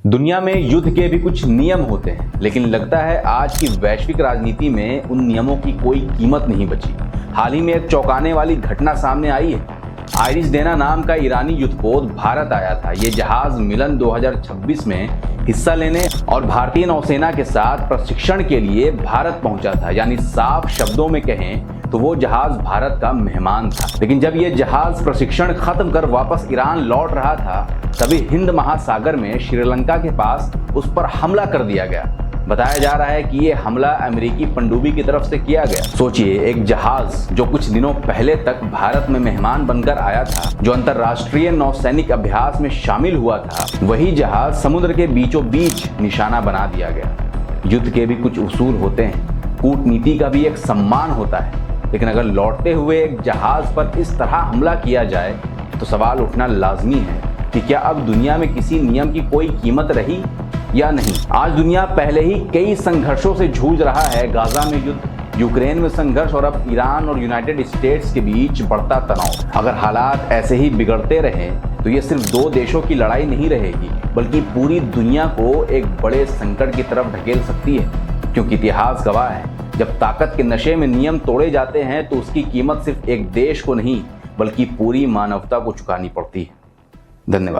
दुनिया में युद्ध के भी कुछ नियम होते हैं, लेकिन लगता है आज की वैश्विक राजनीति में उन नियमों की कोई कीमत नहीं बची। हाल ही में एक चौंकाने वाली घटना सामने आई है। आइरिस डेना नाम का ईरानी युद्धपोत भारत आया था। ये जहाज मिलन 2026 में हिस्सा लेने और भारतीय नौसेना के साथ प्रशिक्षण के लिए भारत पहुंचा था। यानी साफ शब्दों में कहें तो वो जहाज भारत का मेहमान था। लेकिन जब ये जहाज प्रशिक्षण खत्म कर वापस ईरान लौट रहा था, तभी हिंद महासागर में श्रीलंका के पास उस पर हमला कर दिया गया। बताया जा रहा है कि ये हमला अमेरिकी पनडुब्बी की तरफ से किया गया। सोचिए, एक जहाज जो कुछ दिनों पहले तक भारत में मेहमान बनकर आया था, जो अंतर्राष्ट्रीय नौसैनिक अभ्यास में शामिल हुआ था, वही जहाज समुद्र के बीचों बीच निशाना बना दिया गया। युद्ध के भी कुछ उसूल होते हैं, कूटनीति का भी एक सम्मान होता है, लेकिन अगर लौटते हुए एक जहाज पर इस तरह हमला किया जाए तो सवाल उठना लाजमी है कि क्या अब दुनिया में किसी नियम की कोई कीमत रही या नहीं। आज दुनिया पहले ही कई संघर्षों से जूझ रहा है। गाजा में युद्ध, यूक्रेन में संघर्ष और अब ईरान और यूनाइटेड स्टेट्स के बीच बढ़ता तनाव। अगर हालात ऐसे ही बिगड़ते रहे तो ये सिर्फ दो देशों की लड़ाई नहीं रहेगी, बल्कि पूरी दुनिया को एक बड़े संकट की तरफ ढकेल सकती है। क्योंकि इतिहास गवाह है, जब ताकत के नशे में नियम तोड़े जाते हैं तो उसकी कीमत सिर्फ एक देश को नहीं, बल्कि पूरी मानवता को चुकानी पड़ती है। धन्यवाद।